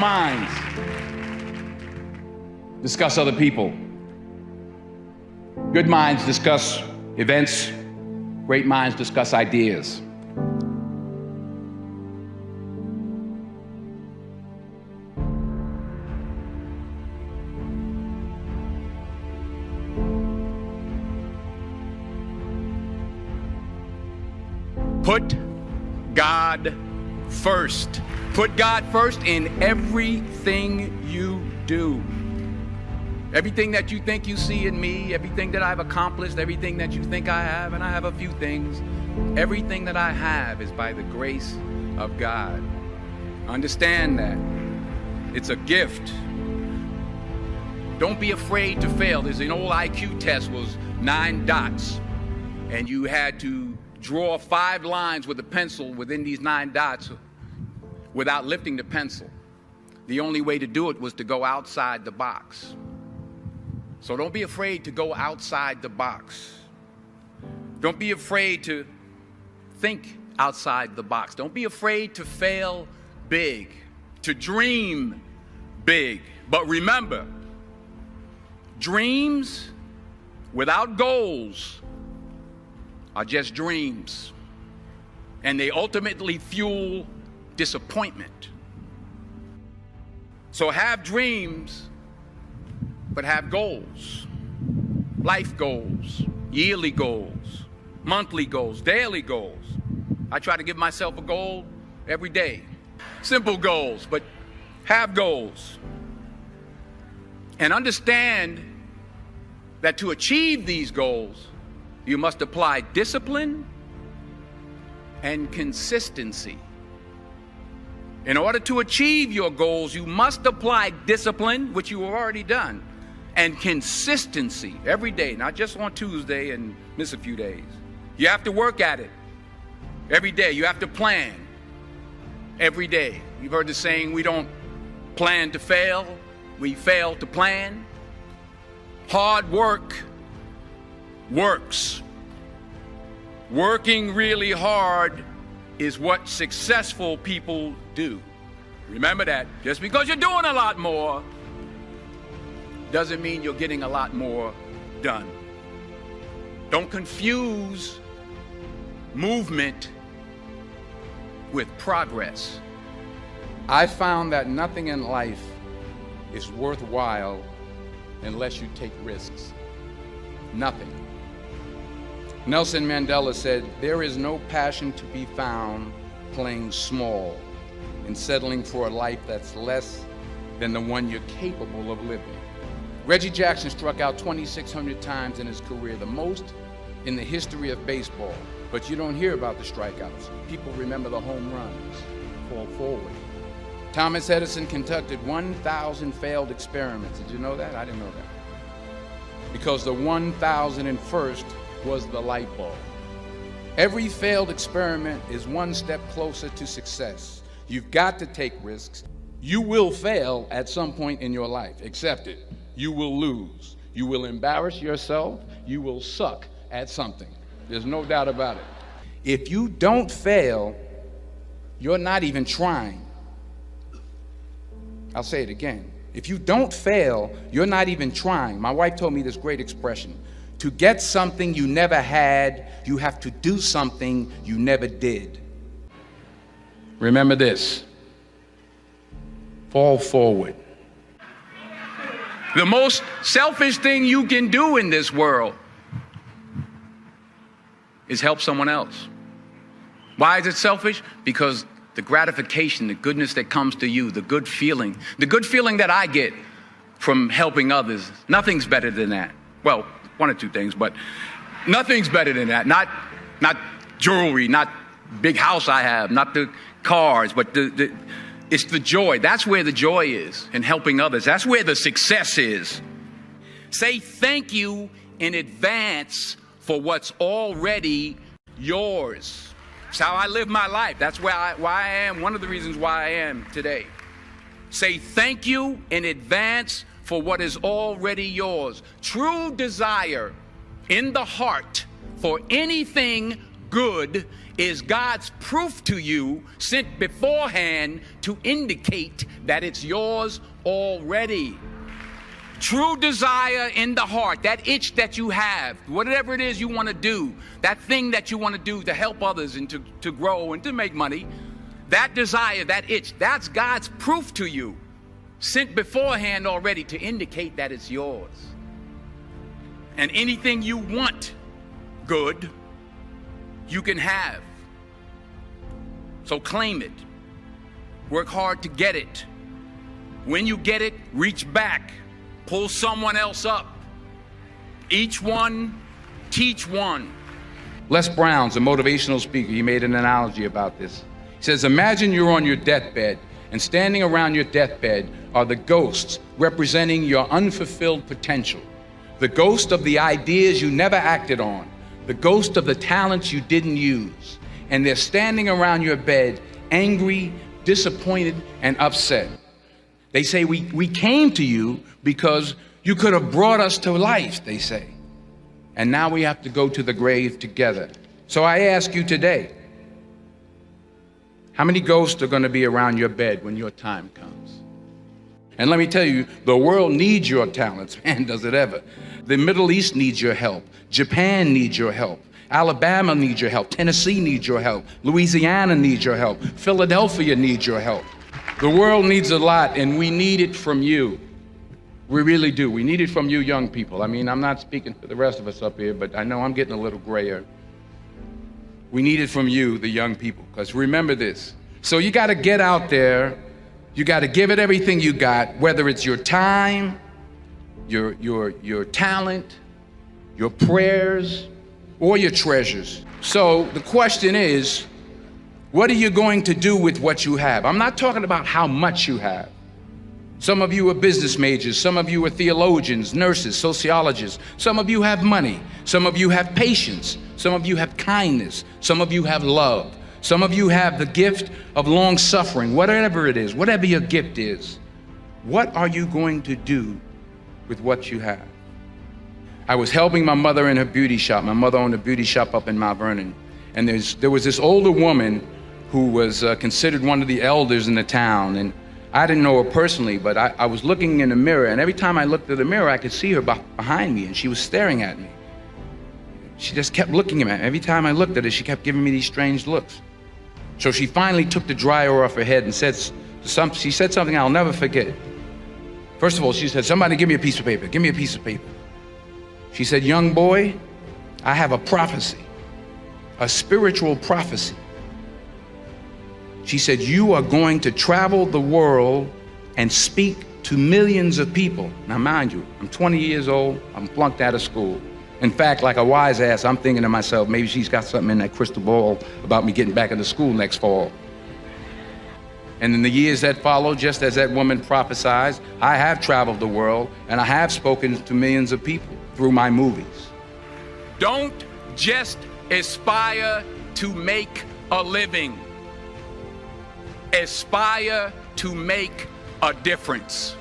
minds discuss other people. Good minds discuss events. Great minds discuss ideas. Put God first. Put God first in everything you do. Everything that you think you see in me, everything that I've accomplished, everything that you think I have, and I have a few things, everything that I have is by the grace of God. Understand that. It's a gift. Don't be afraid to fail. There's an old IQ test, was 9 dots, and you had to draw 5 lines with a pencil within these 9 dots without lifting the pencil. The only way to do it was to go outside the box. So don't be afraid to go outside the box. Don't be afraid to think outside the box. Don't be afraid to fail big, to dream big. But remember, dreams without goals are just dreams, and they ultimately fuel disappointment. So have dreams, but have goals. Life goals, yearly goals, monthly goals, daily goals. I try to give myself a goal every day. Simple goals, but have goals. And understand that to achieve these goals, you must apply discipline and consistency. In order to achieve your goals, you must apply discipline, which you have already done, and consistency every day, not just on Tuesday and miss a few days. You have to work at it every day. You have to plan every day. You've heard the saying, we don't plan to fail, we fail to plan. Hard work works. Working really hard is what successful people do. Remember that. Just because you're doing a lot more doesn't mean you're getting a lot more done. Don't confuse movement with progress. I found that nothing in life is worthwhile unless you take risks. Nothing. Nelson Mandela said, "There is no passion to be found playing small and settling for a life that's less than the one you're capable of living." Reggie Jackson struck out 2,600 times in his career, the most in the history of baseball. But you don't hear about the strikeouts. People remember the home runs, fall forward. Thomas Edison conducted 1,000 failed experiments. Did you know that? I didn't know that. Because the 1,001st was the light bulb. Every failed experiment is one step closer to success. You've got to take risks. You will fail at some point in your life. Accept it. You will lose. You will embarrass yourself. You will suck at something. There's no doubt about it. If you don't fail, you're not even trying. I'll say it again. If you don't fail, you're not even trying. My wife told me this great expression. To get something you never had, you have to do something you never did. Remember this. Fall forward. The most selfish thing you can do in this world is help someone else. Why is it selfish? Because the gratification, the goodness that comes to you, the good feeling that I get from helping others, nothing's better than that. Well, one or two things, but nothing's better than that. Not jewelry, not big house I have, not the cars, but it's the joy. That's where the joy is, in helping others. That's where the success is. Say thank you in advance for what's already yours. It's how I live my life. That's why I am, one of the reasons why I am today. Say thank you in advance for what is already yours. True desire in the heart for anything good is God's proof to you, sent beforehand to indicate that it's yours already. True desire in the heart, that itch that you have, whatever it is you want to do, that thing that you want to do to help others and to grow and to make money, that desire, that itch, that's God's proof to you, sent beforehand already to indicate that it's yours. And anything you want good, you can have. So claim it. Work hard to get it. When you get it, reach back. Pull someone else up. Each one, teach one. Les Brown's a motivational speaker. He made an analogy about this. He says, imagine you're on your deathbed, and standing around your deathbed are the ghosts representing your unfulfilled potential. The ghost of the ideas you never acted on. The ghost of the talents you didn't use. And they're standing around your bed, angry, disappointed, and upset. They say, we came to you because you could have brought us to life, they say. And now we have to go to the grave together. So I ask you today, how many ghosts are going to be around your bed when your time comes? And let me tell you, the world needs your talents, man, does it ever. The Middle East needs your help. Japan needs your help. Alabama needs your help. Tennessee needs your help. Louisiana needs your help. Philadelphia needs your help. The world needs a lot, and we need it from you. We really do. We need it from you young people. I mean, I'm not speaking for the rest of us up here, but I know I'm getting a little grayer. We need it from you, the young people, because remember this. So you got to get out there. You got to give it everything you got, whether it's your time, your talent, your prayers, or your treasures. So the question is, what are you going to do with what you have? I'm not talking about how much you have. Some of you are business majors. Some of you are theologians, nurses, sociologists. Some of you have money. Some of you have patience. Some of you have kindness. Some of you have love. Some of you have the gift of long suffering, whatever it is, whatever your gift is. What are you going to do with what you have? I was helping my mother in her beauty shop. My mother owned a beauty shop up in Mount Vernon. And there was this older woman who was considered one of the elders in the town. And I didn't know her personally, but I was looking in the mirror, and every time I looked at the mirror, I could see her behind me, and she was staring at me. She just kept looking at me. Every time I looked at her, she kept giving me these strange looks. So she finally took the dryer off her head and she said something I'll never forget. First of all, she said, somebody give me a piece of paper, give me a piece of paper. She said, young boy, I have a prophecy, a spiritual prophecy. She said, you are going to travel the world and speak to millions of people. Now, mind you, I'm 20 years old, I'm flunked out of school. In fact, like a wise ass, I'm thinking to myself, maybe she's got something in that crystal ball about me getting back into school next fall. And in the years that followed, just as that woman prophesied, I have traveled the world and I have spoken to millions of people through my movies. Don't just aspire to make a living. Aspire to make a difference.